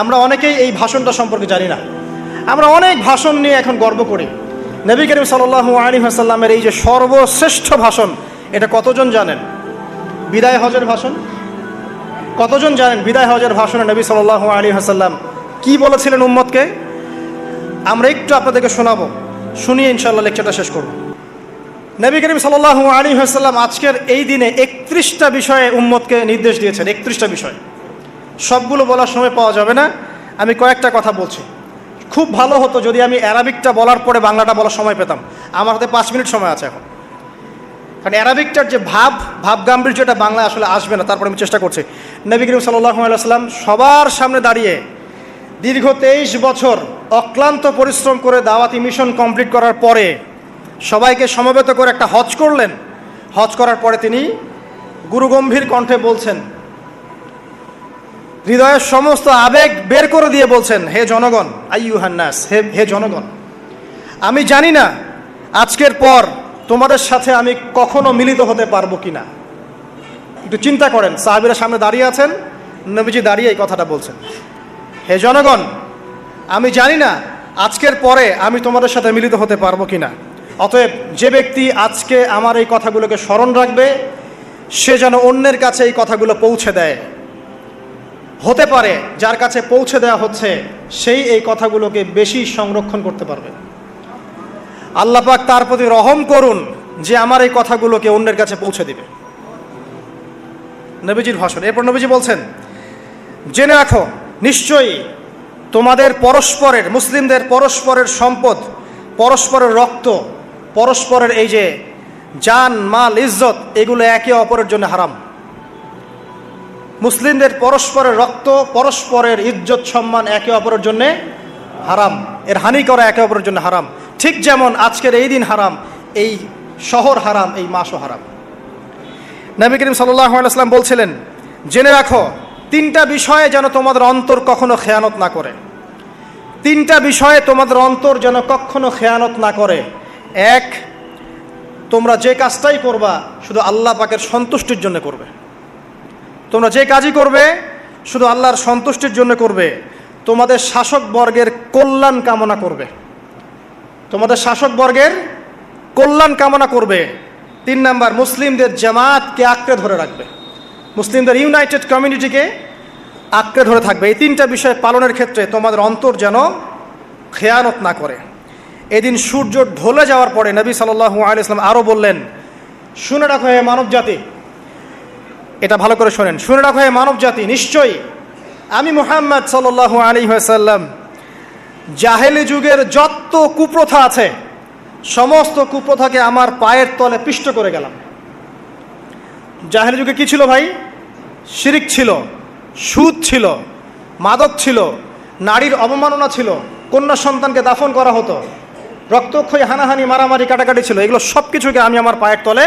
আমরা অনেকেই এই ভাষণটা সম্পর্কে জানি না। আমরা অনেক ভাষণ নিয়ে এখন গর্ব করি। নবী করিম সাল্লাল্লাহু আলাইহি ওয়াসাল্লামের এই যে সর্বশ্রেষ্ঠ ভাষণ, এটা কতজন জানেন? বিদায় হজের ভাষণ। কতজন জানেন বিদায় হজের ভাষণে নবী সাল্লাল্লাহু আলাইহি ওয়াসাল্লাম কি বলেছিলেন উম্মতকে? আমরা একটু আপনাদেরকে শোনাবো, শুনিয়ে ইনশাআল্লাহ লেকচারটা শেষ করব। নবী করিম সাল্লাল্লাহু আলাইহি ওয়াসাল্লাম আজকের এই দিনে 31টা বিষয়ে উম্মতকে নির্দেশ দিয়েছেন। 31টা বিষয়, সবগুলো বলার সময় পাওয়া যাবে না, আমি কয়েকটা কথা বলছি। খুব ভালো হতো যদি আমি অ্যারাবিকটা বলার পরে বাংলাটা বলার সময় পেতাম। আমার হাতে 5 মিনিট সময় আছে এখন, কারণ অ্যারাবিকটার যে ভাব গাম্ভীর্যটা বাংলায় আসলে আসবে না। তারপরে আমি চেষ্টা করছি। নবী করিম সাল্লাল্লাহু আলাইহি ওয়াসাল্লাম সবার সামনে দাঁড়িয়ে দীর্ঘ 23 বছর অক্লান্ত পরিশ্রম করে দাওয়াতি মিশন কমপ্লিট করার পরে সবাইকে সমবেত করে একটা হজ করলেন। হজ করার পরে তিনি গুরুগম্ভীর কণ্ঠে বলছেন, হৃদয়ের সমস্ত আবেগ বের করে দিয়ে বলছেন, হে জনগণ, আইয়ুহান নাস, হে জনগণ, আমি জানি না আজকের পর তোমাদের সাথে আমি কখনো মিলিত হতে পারবো কিনা। একটু চিন্তা করেন, সাহাবীরা সামনে দাঁড়িয়ে আছেন, নবীজি দাঁড়িয়ে এই কথাটা বলছেন, হে জনগণ, আমি জানি না আজকের পরে আমি তোমাদের সাথে মিলিত হতে পারবো কিনা। অতএব যে ব্যক্তি আজকে আমার এই কথাগুলোকে স্মরণ রাখবে, সে যেন অন্যের কাছে এই কথাগুলো পৌঁছে দেয়। হতে পারে যার কাছে পৌঁছে দেওয়া হচ্ছে সেই এই কথাগুলোকে বেশি সংরক্ষণ করতে পারবে। আল্লাহ পাক তার প্রতি রহম করুন যে আমার এই কথাগুলোকে অন্যের কাছে পৌঁছে দিবে। নবীজির ভাষণ। এরপর নবীজি বলছেন, জেনে রাখো নিশ্চয়ই তোমাদের পরস্পরের, মুসলিমদের পরস্পরের সম্পদ, পরস্পরের রক্ত, পরস্পরের এই যে জান মাল ইজ্জত, এগুলো একে অপরের জন্য হারাম। মুসলিমদের পরস্পরের রক্ত, পরস্পরের ইজ্জত সম্মান একে অপরের জন্য হারাম। এর হানি করা একে অপরের জন্য হারাম। ঠিক যেমন আজকের এই দিন হারাম, এই শহর হারাম, এই মাসও হারাম। নবী করিম সাল্লাল্লাহু আলাইহি ওয়াসাল্লাম বলছিলেন, জেনে রাখো 3টা বিষয়ে যেন তোমাদের অন্তর কখনো খেয়ানত না করে। 3টা বিষয়ে তোমাদের অন্তর যেন কখনো খেয়ানত না করে। 1, তোমরা যে কাজটাই করবা শুধু আল্লাহ পাকের সন্তুষ্টির জন্য করবে। তোমরা যে কাজই করবে শুধু আল্লাহর সন্তুষ্টির জন্য করবে। তোমাদের শাসক বর্গের কল্যাণ কামনা করবে। তোমাদের শাসক বর্গের কল্যাণ কামনা করবে। 3 নাম্বার, মুসলিমদের জামাতকে আঁকড়ে ধরে রাখবে। মুসলিমদের ইউনাইটেড কমিউনিটিকে আঁকড়ে ধরে থাকবে। এই 3টা বিষয় পালনের ক্ষেত্রে তোমাদের অন্তর যেন খেয়ানত না করে। এদিন সূর্য ঢলে যাওয়ার পরে নবী সাল্লাল্লাহু আলাইহি ওয়াসাল্লাম আরও বললেন, শুনে রাখো হে মানব জাতি, এটা ভালো করে শোনেন, শুনে রাখো হে মানব জাতি, নিশ্চয়ই আমি মুহাম্মদ সাল্লাল্লাহু আলাইহি ওয়াসাল্লাম জাহেলি যুগের যত কুপ্রথা আছে সমস্ত কুপ্রথাকে আমার পায়ের তলে পিষ্ট করে গেলাম। জাহেলি যুগে কি ছিল ভাই? শিরিক ছিল, সুদ ছিল, মাদক ছিল, নারীর অবমাননা ছিল, কন্যা সন্তানকে দাফন করা হতো, রক্তক্ষয়ী হানাহানি মারামারি কাটাকাটি ছিল। এগুলো সব কিছুকে আমি আমার পায়ের তলে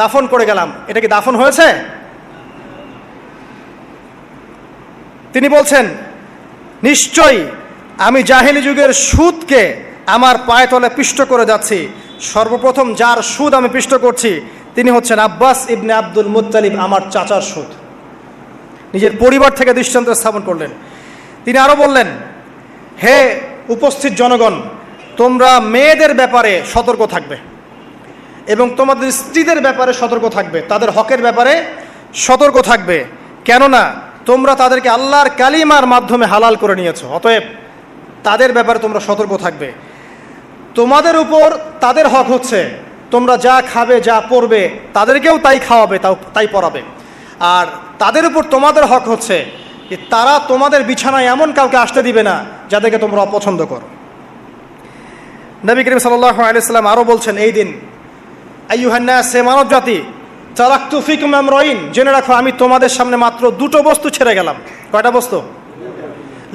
দাফন করে গেলাম। এটা কি দাফন হয়েছে? তিনি বলছেন, নিশ্চয়ই আমি জাহেলি যুগের সুদকে আমার পায়ে তলে পিষ্ট করে যাচ্ছি। সর্বপ্রথম যার সুদ আমি পিষ্ট করছি তিনি হচ্ছেন আব্বাস ইবনে আব্দুল মুত্তালিব, আমার চাচার সুদ। নিজের পরিবার থেকে দৃষ্টান্ত স্থাপন করলেন। তিনি আরও বললেন, হে উপস্থিত জনগণ, তোমরা মেয়েদের ব্যাপারে সতর্ক থাকবে এবং তোমাদের স্ত্রীদের ব্যাপারে সতর্ক থাকবে, তাদের হকের ব্যাপারে সতর্ক থাকবে, কেননা তোমরা তাদেরকে আল্লাহর কালিমার মাধ্যমে হালাল করে নিয়েছো। অতএব তাদের ব্যাপারে তোমরা সতর্ক থাকবে। তোমাদের উপর তাদের হক হচ্ছে তোমরা যা খাবে, যা পরবে, তাদেরকেও তাই খাওয়াবে, তাই পরাবে। আর তাদের উপর তোমাদের হক হচ্ছে যে তারা তোমাদের বিছানায় এমন কাউকে আসতে দিবে না যাদেরকে তোমরা অপছন্দ করো। নবী করিম সাল্লাল্লাহু আলাইহি ওয়াসাল্লাম আরও বলছেন, এই দিন আইয়ুহান নাস, হে মানব জাতি, তারাকতু ফিকুম আমরাইন, জেনে রাখো আমি তোমাদের সামনে মাত্র 2টো বস্তু ছেড়ে গেলাম। কয়টা বস্তু?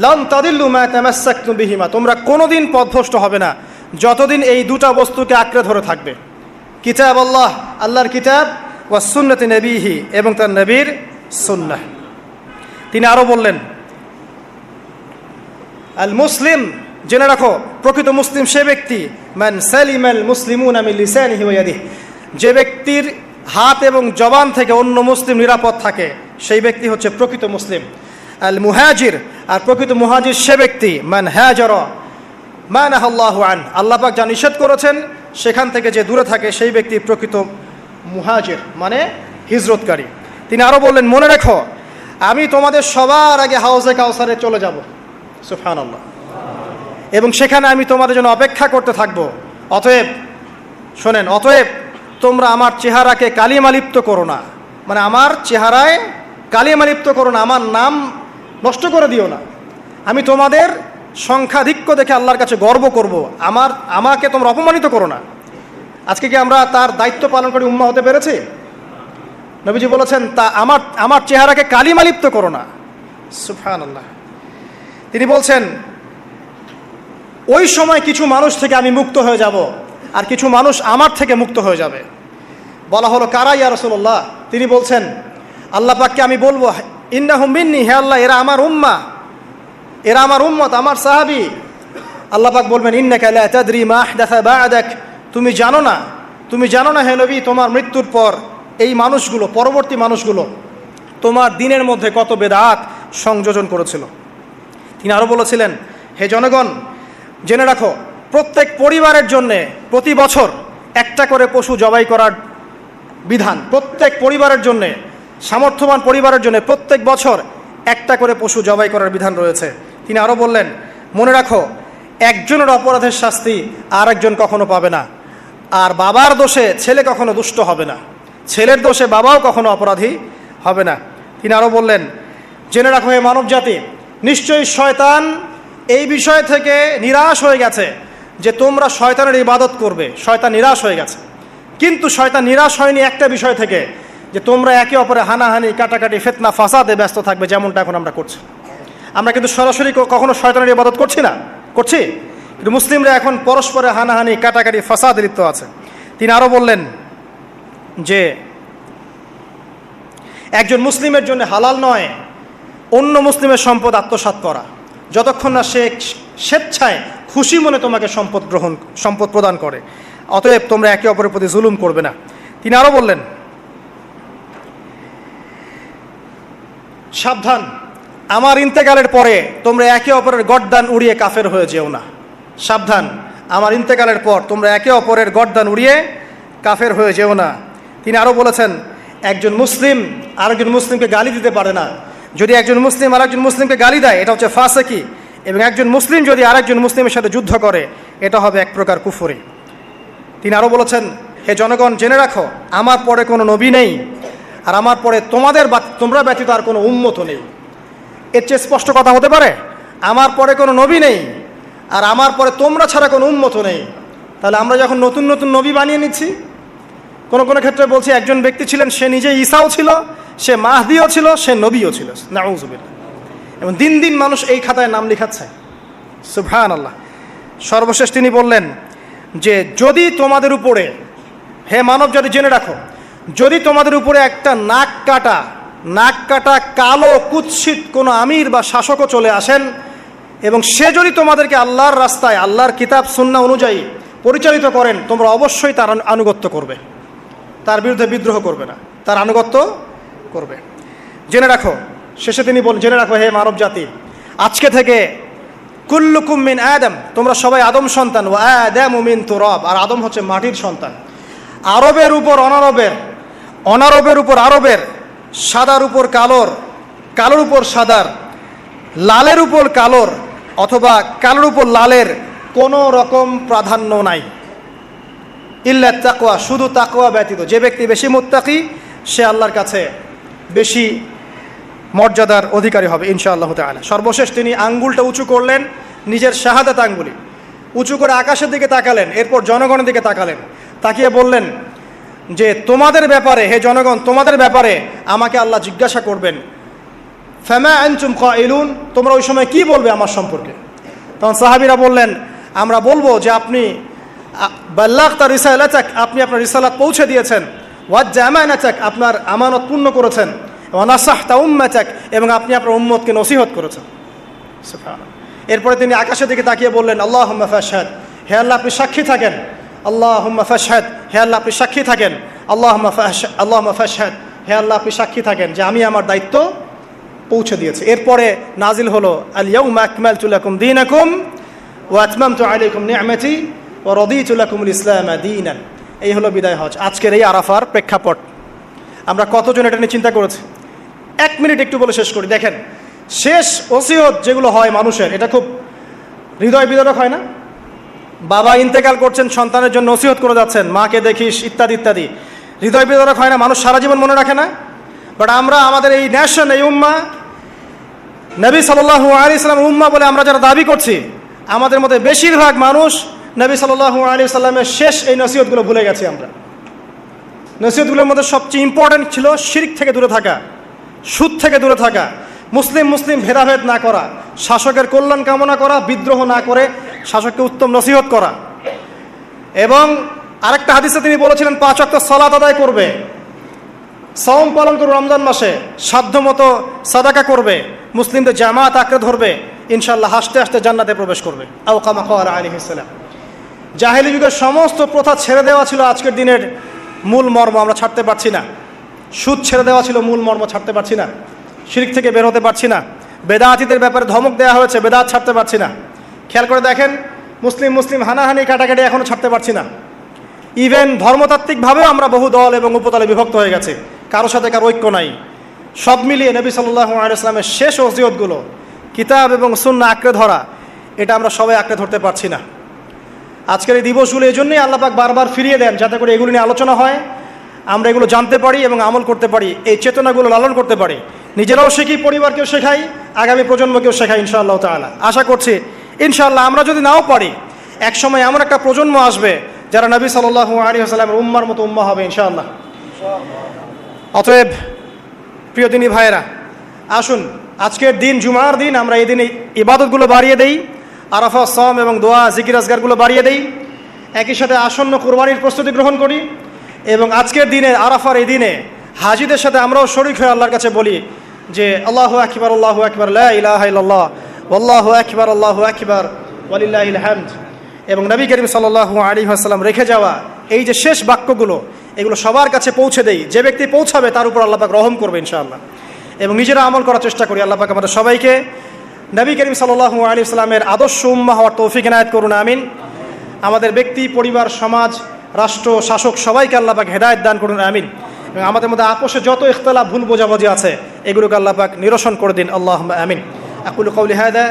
লান তাদিল্লু মা তামাসসাকতুম বিহিমা, তোমরা কোনোদিন পথভ্রষ্ট হবে না যতদিন এই 2টা বস্তুকে আঁকড়ে ধরে থাকবে। কিতাব আল্লাহ, আল্লাহর কিতাব, ওয়া সুন্নতি নবীহি, এবং তার নবীর সুন্নাহ। তিনি আরও বললেন, আল মুসলিম, জেনে রাখো প্রকৃত মুসলিম সে ব্যক্তি, মান সালিমাল মুসলিমুনা মিন লিসানিহি ওয়া ইয়াদিহি, যে ব্যক্তির হাত এবং জবান থেকে অন্য মুসলিম নিরাপদ থাকে সেই ব্যক্তি হচ্ছে প্রকৃত মুসলিম। আল মুহাজির, আর প্রকৃত মুহাজির সে ব্যক্তি মান হাজারা মা নাহাল্লাহু আন, আল্লাহ পাক যা নিষেধ করেছেন সেখান থেকে যে দূরে থাকে সেই ব্যক্তি প্রকৃত মুহাজির, মানে হিজরতকারী। তিনি আরও বললেন, মনে রেখো আমি তোমাদের সবার আগে হাউজে কাউসারে চলে যাব, সুবহানাল্লাহ, এবং সেখানে আমি তোমাদের জন্য অপেক্ষা করতে থাকবো। অতএব শোনেন, অতএব তোমরা আমার চেহারাকে কালিমালিপ্ত করো না, মানে আমার চেহারায় কালিমালিপ্ত করো না, আমার নাম নষ্ট করে দিও না। আমি তোমাদের সংখ্যাধিক্য দেখে আল্লাহর কাছে গর্ব করব, আমাকে তোমরা অপমানিত করো না। আজকে কি আমরা তার দায়িত্ব পালন করে উম্মাহ হতে পেরেছি? নবীজি বলেছেন, তা আমার চেহারাকে কালিমালিপ্ত করো না, সুবহানাল্লাহ। তিনি বলছেন, ওই সময় কিছু মানুষ থেকে আমি মুক্ত হয়ে যাব, আর কিছু মানুষ আমার থেকে মুক্ত হয়ে যাবে। বলা হলো, কারা ইয়া রাসূলুল্লাহ? তিনি বলছেন, আল্লাহ পাককে আমি বলবো, ইন্নাহুম মিন্নি, হে আল্লাহ এরা আমার উম্মাহ, এরা আমার উম্মত, আমার সাহাবী। আল্লাহ পাক বলবেন, ইন্নাকা লা তাদরি মা আহদাসা বা'দাক, তুমি জানো না হে নবী, তোমার মৃত্যুর পর এই মানুষগুলো, পরবর্তী মানুষগুলো তোমার দিনের মধ্যে কত বেদাত সংযোজন করেছিল। তিনি আরও বলেছিলেন, হে জনগণ জেনে রাখো, প্রত্যেক পরিবারের জন্যে প্রতি বছর একটা করে পশু জবাই করার বিধান, প্রত্যেক পরিবারের জন্যে, সামর্থ্যবান পরিবারের জন্য প্রত্যেক বছর একটা করে পশু জবাই করার বিধান রয়েছে। তিনি আরও বললেন, মনে রাখো একজনের অপরাধের শাস্তি আর একজন কখনো পাবে না, আর বাবার দোষে ছেলে কখনো দুষ্ট হবে না, ছেলের দোষে বাবাও কখনো অপরাধী হবে না। তিনি আরও বললেন, জেনে রাখো হে মানব জাতি, নিশ্চয়ই শয়তান এই বিষয় থেকে নিরাশ হয়ে গেছে যে তোমরা শয়তানের ইবাদত করবে, শয়তান নিরাশ হয়ে গেছে। কিন্তু শয়তান নিরাশ হয়নি একটা বিষয় থেকে, যে তোমরা একে অপরে হানাহানি, কাটাকাটি, ফিতনা, ফাসাদে ব্যস্ত থাকবে, যেমনটা এখন আমরা করছি। আমরা কিন্তু সরাসরি কখনো শয়তানের ইবাদত করছি, কিন্তু মুসলিমরা এখন পরস্পরে হানাহানি, কাটাকাটি, ফাসাদে লিপ্ত আছে। তিনি আরও বললেন যে একজন মুসলিমের জন্য হালাল নয় অন্য মুসলিমের সম্পদ আত্মসাৎ করা, যতক্ষণ না সে স্বেচ্ছায় খুশি মনে তোমাকে সম্পদ প্রদান করে। অতএব তোমরা একে অপরের প্রতি জুলুম করবে না। তিনি আরও বললেন, সাবধান, আমার ইন্তেকালের পরে তোমরা একে অপরের গর্দান উড়িয়ে কাফের হয়ে যেও না। সাবধান, আমার ইন্তেকালের পর তোমরা একে অপরের গর্দান উড়িয়ে কাফের হয়ে যেও না। তিনি আরও বলেছেন, একজন মুসলিম আরেকজন মুসলিমকে গালি দিতে পারে না। যদি একজন মুসলিম আরেকজন মুসলিমকে গালি দেয়, এটা হচ্ছে ফাসিকি, এবং একজন মুসলিম যদি আরেকজন মুসলিমের সাথে যুদ্ধ করে, এটা হবে এক প্রকার কুফরি। তিনি আরও বলেছেন, হে জনগণ জেনে রাখো, আমার পরে কোনো নবী নেই, আর আমার পরে তোমরা ব্যতীত আর কোনো উম্মত নেই। এর চেয়ে স্পষ্ট কথা হতে পারে? আমার পরে কোনো নবী নেই, আর আমার পরে তোমরা ছাড়া কোনো উম্মত নেই। তাহলে আমরা যখন নতুন নতুন নবী বানিয়ে নিচ্ছি, কোনো কোনো ক্ষেত্রে বলছি একজন ব্যক্তি ছিলেন, সে নিজে ঈসাও ছিল, সে মাহদিও ছিল, সে নবীও ছিল, নাউযুবিল্লাহ। এবং দিন দিন মানুষ এই খাতায় নাম লিখাচ্ছে, সুবহানাল্লাহ। সর্বশেষ তিনি বললেন যে যদি তোমাদের উপরে, হে মানব জাতি জেনে রাখো, যদি তোমাদের উপরে একটা নাক কাটা কালো কুৎসিত কোনো আমির বা শাসকও চলে আসেন, এবং সে যদি তোমাদেরকে আল্লাহর রাস্তায়, আল্লাহর কিতাব সুন্নাহ অনুযায়ী পরিচালিত করেন, তোমরা অবশ্যই তার আনুগত্য করবে, তার বিরুদ্ধে বিদ্রোহ করবে না, তার আনুগত্য করবে। জেনে রাখো, শেষে তিনি বলেন, জেনে রাখো হে মানব জাতি, আজকে থেকে কুল্লুকুম মিন আদম, তোমরা সবাই আদম সন্তান, ওয়া আদামু মিন তুরাব, আর আদম হচ্ছে মাটির সন্তান। আরবের উপর অনারবের, অনারবের উপর আরবের, সাদার উপর কালোর, কালোর উপর সাদার, লালের উপর কালোর, অথবা কালোর উপর লালের কোনো রকম প্রাধান্য নাই, ইল্লা তাকওয়া, শুধু তাকওয়া ব্যতীত। যে ব্যক্তি বেশি মুত্তাকি, সে আল্লাহর কাছে বেশি মর্যাদার অধিকারী হবে ইনশাআল্লাহ তাআলা। সর্বশেষ তিনি আঙ্গুলটা উঁচু করলেন, নিজের শাহাদাত আঙ্গুলি উঁচু করে আকাশের দিকে তাকালেন, এরপর জনগণের দিকে তাকালেন, তাকিয়ে বললেন যে তোমাদের ব্যাপারে, হে জনগণ, তোমাদের ব্যাপারে আমাকে আল্লাহ জিজ্ঞাসা করবেন, ফামা আনতুম কাইলুন, তোমরা ওই সময় কি বলবে আমার সম্পর্কে? তখন সাহাবীরা বললেন, আমরা বলবো যে আপনি বাল্লাগতা রিসালাতাক, আপনি আপনার রিসালাত পৌঁছে দিয়েছেন, ওয়াজ্জা আমানাতাক, আপনার আমানত পূর্ণ করেছেন, ওয়া নাসাহতা উম্মাতাক, এবং আপনি আপনার উম্মতকে নসিহত করেছেন। সুবহানাল্লাহ। এরপরে তিনি আকাশের দিকে তাকিয়ে বললেন, আল্লাহুম্মা ফাশহাদ, হে আল্লাহ আপনি সাক্ষী থাকেন, আল্লাহুম্মা ফাশহাদ, হে আল্লাহ আপনি সাক্ষী থাকেন, আল্লাহুম্মা ফাশহাদ, হে আল্লাহ আপনি সাক্ষী থাকেন যে আমি আমার দায়িত্ব পৌঁছে দিয়েছে। এরপরে নাজিল হলো আল ইয়াউমা আকমালতু লাকুম দীনাকুম ওয়া আতমামতু আলাইকুম নি'মাতি ওয়া রাদিতু লাকুমুল ইসলামা দীনান। এই হলো বিদায় হজ, আজকের এই আরাফার প্রেক্ষাপট। আমরা কতজন এটা নিয়ে চিন্তা করেছি? 1 মিনিট একটু বলে শেষ করি। দেখেন, শেষ ওসিয়ত যেগুলো হয় মানুষের, এটা খুব হৃদয় বিদারক হয় না? বাবা ইন্তেকাল করছেন, সন্তানের জন্য ওসিয়ত করে যাচ্ছেন, মাকে দেখিস ইত্যাদি ইত্যাদি। হৃদয় বিদারক হয় না? মানুষ সারা জীবন মনে রাখে না? বাট আমরা আমাদের এই ন্যাশন, এই উম্মাহ, নবী সাল্লাল্লাহু আলাইহি সাল্লামের উম্মাহ বলে আমরা যারা দাবি করছি, আমাদের মধ্যে বেশিরভাগ মানুষ নবী সাল্লাল্লাহু আলাইহি সাল্লামের শেষ এই নসিহতগুলো ভুলে গেছি আমরা। নসিহতগুলোর মধ্যে সবচেয়ে ইম্পর্টেন্ট ছিল শিরক থেকে দূরে থাকা, সুদ থেকে দূরে থাকা, মুসলিম ভেদাভেদ না করা, শাসকের কল্যাণ কামনা করা, বিদ্রোহ না করে শাসককে উত্তম নসিহত করা। এবং আরেকটা হাদিসে তিনি বলেছিলেন 5 ওয়াক্ত সালাত আদায় করবে, সওম পালন করবে, রমজান মাসে সাধ্যমতো সাদাকা করবে, মুসলিমদের জামাত আঁকড়ে ধরবে, ইনশাআল্লাহ হাসতে হাসতে জান্নাতে প্রবেশ করবে। আও কামা ক্বালা আলাইহিস সালাম। জাহেলি যুগের সমস্ত প্রথা ছেড়ে দেওয়া ছিল আজকের দিনের মূল মর্ম, আমরা ছাড়তে পারছি না। সুদ ছেড়ে দেওয়া ছিল মূল মর্ম, ছাড়তে পারছি না। শিরক থেকে বের হতে পারছি না। বেদাতীদের ব্যাপারে ধমক দেওয়া হয়েছে, বেদাত ছাড়তে পারছি না। খেয়াল করে দেখেন, মুসলিম হানাহানি কাটাকাটি এখনও ছাড়তে পারছি না। ইভেন ধর্মতাত্ত্বিকভাবেও আমরা বহু দল এবং উপদলে বিভক্ত হয়ে গেছে, কারোর সাথে কারো ঐক্য নাই। সব মিলিয়ে নবী সাল্লাল্লাহু আলাইহি ওয়াসাল্লামের শেষ ওসিয়তগুলো, কিতাব এবং সুন্নাহ আঁকড়ে ধরা, এটা আমরা সবাই আঁকড়ে ধরতে পারছি না। আজকের এই দিবসগুলো এই জন্যই আল্লাহ পাক বারবার ফিরিয়ে দেন, যাতে করে এগুলো নিয়ে আলোচনা হয়, আমরা এগুলো জানতে পারি এবং আমল করতে পারি, এই চেতনাগুলো লালন করতে পারি, নিজেরাও শিখি, পরিবারকেও শেখাই, আগামী প্রজন্মকেও শেখাই ইনশাআল্লাহ তাআলা। আশা করছি ইনশাআল্লাহ আমরা যদি নাও পারি, একসময় এমন একটা প্রজন্ম আসবে যারা নবী সাল্লাল্লাহু আলাইহি ওয়াসাল্লামের উম্মার মতো উম্মাহ হবে ইনশাআল্লাহ। অতএব প্রিয় দিনী ভাইয়েরা, আসুন আজকের দিন, জুমার দিন, আমরা এই দিনে ইবাদতগুলো বাড়িয়ে দেই, আরাফা, সাওম এবং দোয়া, জিকির আজগারগুলো বাড়িয়ে দেই, একই সাথে আসন্ন কুরবানির প্রস্তুতি গ্রহণ করি। এবং আজকের দিনে, আরাফার এই দিনে হাজিদের সাথে আমরাও শরীক হয়ে আল্লাহর কাছে বলি যে আল্লাহু আকবার, আল্লাহু আকবার, লা ইলাহা ইল্লাল্লাহ, আল্লাহু আকবার, আল্লাহু আকবার, ওয়ালিল্লাহিল হামদ। এবং নবী করিম সাল্লাল্লাহু আলাইহি ওয়াসাল্লাম রেখে যাওয়া এই যে শেষ বাক্যগুলো, এগুলো সবার কাছে পৌঁছে দেই। যে ব্যক্তি পৌঁছাবে তার উপর আল্লাহ পাক রহম করবে ইনশাআল্লাহ। এবং নিজেরা আমল করার চেষ্টা করি। আল্লাহ পাক আমাদের সবাইকে নবী করিম সাল্লাল্লাহু আলাইহি ওয়াসাল্লামের আদর্শ উম্মাহ হওয়ার তৌফিক এনায়েত করুন, আমিন। আমাদের ব্যক্তি, পরিবার, সমাজ, রাষ্ট্র, শাসক সবাইকে আল্লাহ পাক হেদায়েত দান করুন, আমিন। এবং আমাদের মধ্যে আপোষে যত ইখতিলাফ, ভুল বোঝাবুঝি আছে, এগুলোকে আল্লাহ পাক নিরসন করে দিন, আল্লাহুম্মা আমিন। আকুলু কওলি হাযা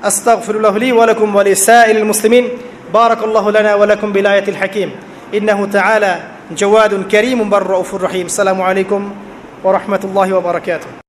আস্তাগফিরুল্লাহ লি ওয়া লাকুম ওয়া লিসাইরিল মুসলিমিন। বারাকাল্লাহু লানা ওয়া লাকুম বিলায়াতিল হাকীম। ইন্নাহু তাআলা জাওয়াদুন কারীমুন বাররাউফুর রহিম। আসসালামু আলাইকুম ওয়া রাহমাতুল্লাহি ওয়া বারাকাতুহু।